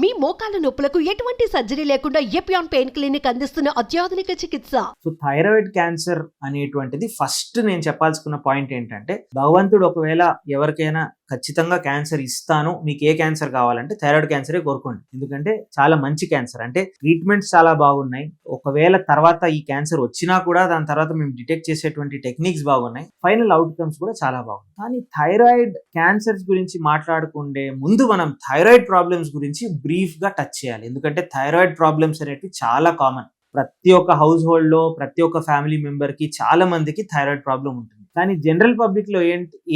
మీ మోకాల నొప్పులకు ఎటువంటి సర్జరీ లేకుండా ఎపియాన్ పెయిన్ క్లినిక్ అందిస్తున్న అత్యాధునిక చికిత్స. సో థైరాయిడ్ క్యాన్సర్ అనేటువంటిది ఫస్ట్ నేను చెప్పాల్సుకున్న పాయింట్ ఏంటంటే, భగవంతుడు ఒకవేళ ఎవరికైనా ఖచ్చితంగా క్యాన్సర్ ఇస్తాను, మీకు ఏ క్యాన్సర్ కావాలంటే థైరాయిడ్ క్యాన్సరే కోరుకోండి. ఎందుకంటే చాలా మంచి క్యాన్సర్, అంటే ట్రీట్మెంట్స్ చాలా బాగున్నాయి. ఒకవేళ తర్వాత ఈ క్యాన్సర్ వచ్చినా కూడా దాని తర్వాత మేము డిటెక్ట్ చేసేటువంటి టెక్నిక్స్ బాగున్నాయి, ఫైనల్ అవుట్కమ్స్ కూడా చాలా బాగున్నాయి. కానీ థైరాయిడ్ క్యాన్సర్స్ గురించి మాట్లాడుకుంటే ముందు మనం థైరాయిడ్ ప్రాబ్లమ్స్ గురించి బ్రీఫ్ గా టచ్ చేయాలి. ఎందుకంటే థైరాయిడ్ ప్రాబ్లమ్స్ అనేవి చాలా కామన్. ప్రతి ఒక్క హౌస్ హోల్డ్ లో, ప్రతి ఒక్క ఫ్యామిలీ మెంబర్ కి, చాలా మందికి థైరాయిడ్ ప్రాబ్లం ఉంటుంది. కానీ జనరల్ పబ్లిక్ లో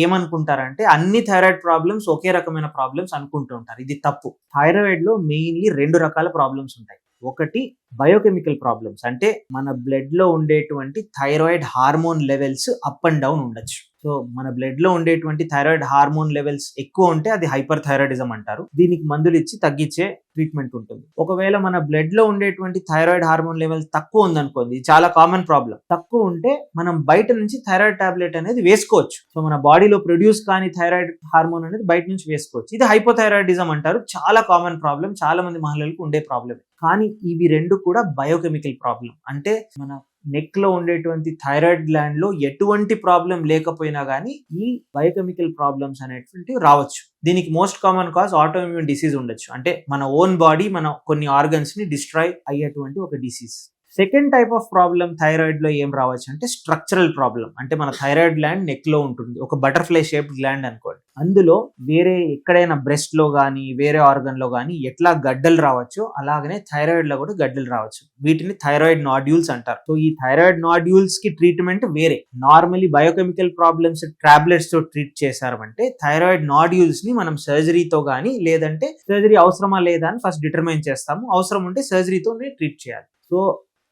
ఏమనుకుంటారంటే అన్ని థైరాయిడ్ ప్రాబ్లమ్స్ ఒకే రకమైన ప్రాబ్లమ్స్ అనుకుంటూ ఉంటారు. ఇది తప్పు. థైరాయిడ్ లో మెయిన్లీ 2 రకాల ప్రాబ్లమ్స్ ఉంటాయి. ఒకటి బయోకెమికల్ ప్రాబ్లమ్స్, అంటే మన బ్లడ్ లో ఉండేటువంటి thyroid hormone levels up and down ఉండొచ్చు. సో మన బ్లడ్ లో ఉండేటువంటి థైరాయిడ్ హార్మోన్ లెవెల్స్ ఎక్కువ ఉంటే అది హైపర్ థైరాయిడిజం అంటారు. దీనికి మందులు ఇచ్చి తగ్గించే ట్రీట్మెంట్ ఉంటుంది. ఒకవేళ మన బ్లడ్ లో ఉండేటువంటి థైరాయిడ్ హార్మోన్ లెవెల్ తక్కువ ఉందనుకోండి, చాలా కామన్ ప్రాబ్లం. తక్కువ ఉంటే మనం బయట నుంచి థైరాయిడ్ టాబ్లెట్ అనేది వేసుకోవచ్చు. సో మన బాడీలో ప్రొడ్యూస్ కాని థైరాయిడ్ హార్మోన్ అనేది బయట నుంచి వేసుకోవచ్చు. ఇది హైపోథైరాయిడిజం అంటారు. చాలా కామన్ ప్రాబ్లం, చాలా మంది మహిళలకు ఉండే ప్రాబ్లమ్. కానీ ఇవి 2 కూడా బయోకెమికల్ ప్రాబ్లం. అంటే మన నెక్ లో ఉండేటువంటి థైరాయిడ్ గ్లాండ్ లో ఎటువంటి ప్రాబ్లం లేకపోయినా కానీ ఈ బయోకెమికల్ ప్రాబ్లమ్స్ అనేటువంటివి రావచ్చు. దీనికి most common cause auto immune disease ఉండొచ్చు. అంటే మన ఓన్ బాడీ మన కొన్ని ఆర్గన్స్ ని డిస్ట్రాయ్ అయ్యేటువంటి ఒక disease. Second type of problem thyroid లో ఏం రావచ్చు అంటే స్ట్రక్చరల్ ప్రాబ్లం. అంటే మన థైరాయిడ్ గ్లాండ్ నెక్ లో ఉంటుంది, ఒక బటర్ఫ్లై షేప్డ్ గ్లాండ్ అనుకోండి. అందులో వేరే ఎక్కడైనా బ్రెస్ట్ లో కానీ వేరే ఆర్గన్ లో కానీ ఎట్లా గడ్డలు రావచ్చో అలాగనే థైరాయిడ్ లో కూడా గడ్డలు రావచ్చు. వీటిని థైరాయిడ్ నాడ్యూల్స్ అంటారు. సో ఈ థైరాయిడ్ నాడ్యూల్స్ కి ట్రీట్మెంట్ వేరే. నార్మలీ బయోకెమికల్ ప్రాబ్లమ్స్ టాబ్లెట్స్ తో ట్రీట్ చేశారంటే థైరాయిడ్ నాడ్యూల్స్ ని మనం సర్జరీతో కానీ, లేదంటే సర్జరీ అవసరమా లేదా అని ఫస్ట్ డిటర్మైన్ చేస్తాము. అవసరం ఉంటే సర్జరీతోనే ట్రీట్ చేయాలి. సో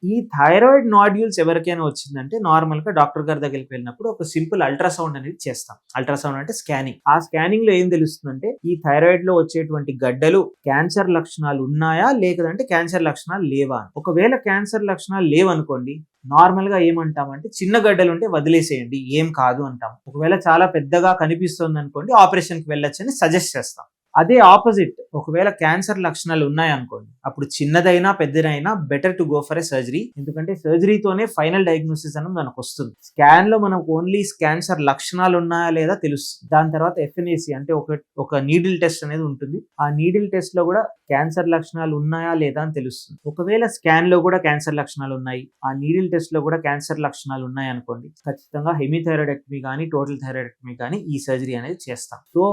ఈ థైరాయిడ్ నాడ్యూల్స్ ఎవరికైనా వచ్చిందంటే నార్మల్ గా డాక్టర్ గారి దగ్గరికి వెళ్ళినప్పుడు ఒక సింపుల్ అల్ట్రాసౌండ్ అనేది చేస్తాం. అల్ట్రాసౌండ్ అంటే స్కానింగ్. ఆ స్కానింగ్ లో ఏం తెలుస్తుందంటే ఈ థైరాయిడ్ లో వచ్చేటువంటి గడ్డలు క్యాన్సర్ లక్షణాలు ఉన్నాయా లేదంటే క్యాన్సర్ లక్షణాలు లేవా. ఒకవేళ క్యాన్సర్ లక్షణాలు లేవనుకోండి, నార్మల్ గా ఏమంటామంటే చిన్న గడ్డలు ఉంటే వదిలేసేయండి, ఏం కాదు అంటాం. ఒకవేళ చాలా పెద్దగా కనిపిస్తుంది అనుకోండి, ఆపరేషన్ కి వెళ్ళొచ్చని సజెస్ట్ చేస్తాం. అదే ఆపోజిట్, ఒకవేళ క్యాన్సర్ లక్షణాలు ఉన్నాయనుకోండి, అప్పుడు చిన్నదైనా పెద్దదైనా better to go for a surgery. ఎందుకంటే సర్జరీతోనే ఫైనల్ డయాగ్నోసిస్ అనేది మనకు వస్తుంది. స్కాన్ లో మనకు ఓన్లీ క్యాన్సర్ లక్షణాలు ఉన్నాయా లేదా తెలుస్తుంది. దాని తర్వాత ఎఫ్ఎన్ఏసి అంటే ఒక నీడిల్ టెస్ట్ అనేది ఉంటుంది. ఆ నీడిల్ టెస్ట్ లో కూడా క్యాన్సర్ లక్షణాలు ఉన్నాయా లేదా అని తెలుస్తుంది. ఒకవేళ స్కాన్ లో కూడా క్యాన్సర్ లక్షణాలు ఉన్నాయి, ఆ నీడిల్ టెస్ట్ లో కూడా క్యాన్సర్ లక్షణాలు ఉన్నాయి అనుకోండి, ఖచ్చితంగా హెమీథైరాయిడెక్టమీ కానీ టోటల్ థైరాయిడెక్టమీ కానీ ఈ సర్జరీ అనేది చేస్తాం. సో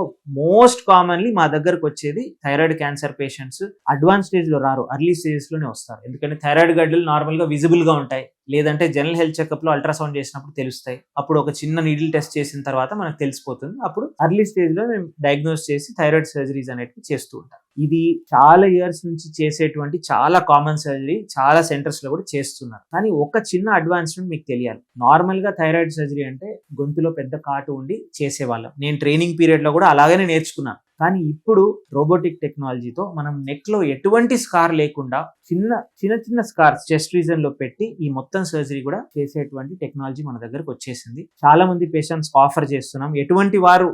మోస్ట్ కామన్లీ మా దగ్గరకు వచ్చేది thyroid cancer patients. Advance stage లో రారు, అర్లీ స్టేజెస్ లోనే వస్తారు. ఎందుకంటే థైరాయిడ్ గడ్డలు నార్మల్ గా విజిబుల్ గా ఉంటాయి, లేదంటే జనరల్ హెల్త్ చెకప్ లో అల్ట్రాసౌండ్ చేసినప్పుడు తెలుస్తాయి. అప్పుడు ఒక చిన్న నీడిల్ టెస్ట్ చేసిన తర్వాత మనకు తెలిసిపోతుంది. అప్పుడు అర్లీ స్టేజ్ లో మేము డయాగ్నోస్ చేసి థైరాయిడ్ సర్జరీస్ అనేవి చేస్తూ ఉంటాం. ఇది చాలా ఇయర్స్ నుంచి చేసేటువంటి చాలా కామన్ సర్జరీ, చాలా సెంటర్స్ లో కూడా చేస్తున్నారు. కానీ ఒక చిన్న అడ్వాన్స్మెంట్ మీకు తెలియాలి. నార్మల్ గా థైరాయిడ్ సర్జరీ అంటే గొంతులో పెద్ద కాటు ఉండి చేసేవాళ్ళం. నేను ట్రైనింగ్ పీరియడ్ లో కూడా అలాగనే నేర్చుకున్నాను. కానీ ఇప్పుడు రోబోటిక్ టెక్నాలజీతో మనం నెక్ లో ఎటువంటి స్కార్ లేకుండా చిన్న స్కార్స్ చెస్ట్ రీజన్ లో పెట్టి ఈ మొత్తం సర్జరీ కూడా చేసేటువంటి టెక్నాలజీ మన దగ్గరకు వచ్చేసింది. చాలా మంది పేషెంట్స్ ఆఫర్ చేస్తున్నాం. ఎటువంటి వారు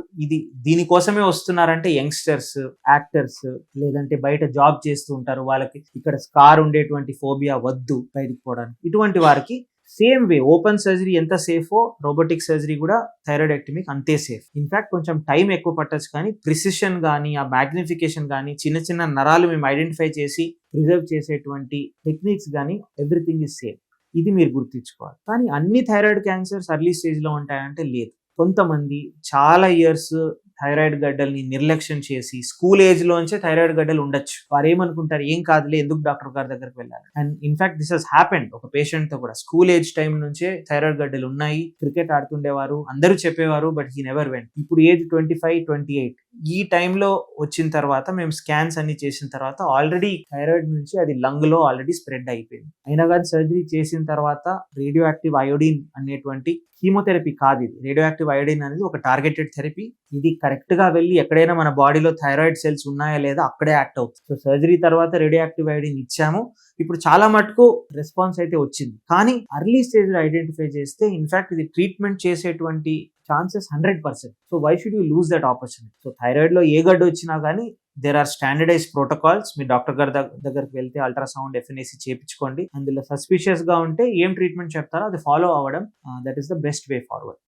దీనికోసమే వస్తున్నారంటే యంగ్స్టర్స్, యాక్టర్స్, లేదంటే బయట జాబ్ చేస్తూ ఉంటారు, వాళ్ళకి ఇక్కడ స్కార్ ఉండేటువంటి ఫోబియా వద్దు బయటకు పోవడానికి. ఇటువంటి వారికి సేమ్ వే ఓపెన్ సర్జరీ ఎంత సేఫో రోబోటిక్ సర్జరీ కూడా థైరాయిడెక్టమీకి అంతే సేఫ్. ఇన్ఫాక్ట్ కొంచెం టైం ఎక్కువ పట్టచ్చు, కానీ ప్రిసిషన్ కానీ ఆ మ్యాగ్నిఫికేషన్ కానీ చిన్న నరాలు మేము ఐడెంటిఫై చేసి ప్రిజర్వ్ చేసేటువంటి టెక్నిక్స్ కానీ ఎవ్రీథింగ్ ఇస్ సేఫ్. ఇది మీరు గుర్తించుకోవాలి. కానీ అన్ని థైరాయిడ్ క్యాన్సర్స్ అర్లీ స్టేజ్ లో ఉంటాయంటే లేదు. కొంతమంది చాలా ఇయర్స్ థైరాయిడ్ గడ్డల్ని నిర్లక్ష్యం చేసి స్కూల్ ఏజ్ లోంచే థైరాయిడ్ గడ్డలు ఉండొచ్చు. వారు ఏమనుకుంటారు, ఏం కాదులే, ఎందుకు డాక్టర్ గారి దగ్గరికి వెళ్ళాలి. And in fact this has happened. ఒక పేషెంట్ తో కూడా స్కూల్ ఏజ్ టైం నుంచే థైరాయిడ్ గడ్డలు ఉన్నాయి, క్రికెట్ ఆడుతుండేవారు, అందరూ చెప్పేవారు, బట్ హీ నెవర్ వెంట్. ఇప్పుడు ఏజ్ 25-28 ఈ టైంలో వచ్చిన తర్వాత మేము స్కాన్స్ అన్ని చేసిన తర్వాత ఆల్రెడీ థైరాయిడ్ నుంచి అది లంగ్ లో ఆల్రెడీ స్ప్రెడ్ అయిపోయింది. అయినా కానీ సర్జరీ చేసిన తర్వాత రేడియో యాక్టివ్ అయోడిన్ అనేటువంటి కీమోథెరపీ కాదు ఇది. రేడియో యాక్టివ్ అయోడిన్ అనేది ఒక టార్గెటెడ్ థెరపీ. ఇది కరెక్ట్ గా వెళ్ళి ఎక్కడైనా మన బాడీలో థైరాయిడ్ సెల్స్ ఉన్నాయా లేదా అక్కడే యాక్ట్ అవుతుంది. సో సర్జరీ తర్వాత రేడియో యాక్టివ్ అయోడిన్ ఇచ్చాము. ఇప్పుడు చాలా మటుకు రెస్పాన్స్ అయితే వచ్చింది. కానీ అర్లీ స్టేజ్ లో ఐడెంటిఫై చేస్తే ఇన్ఫాక్ట్ ఇది ట్రీట్మెంట్ చేసేటువంటి chances 100%. So why should you lose that opportunity? So thyroid లో ఏ గడ్డ వచ్చినా కానీ దేర్ ఆర్ స్టాండర్డైజ్ ప్రోటోకాల్స్. మీ డాక్టర్ గారి దగ్గరికి వెళ్తే అల్ట్రాసౌండ్ ఎఫ్ఎన్ఏసి చేయించుకోండి. అందులో సస్పిషియస్ గా ఉంటే ఏం ట్రీట్మెంట్ చెప్తారో అది ఫాలో అవ్వడం, that is the best way forward.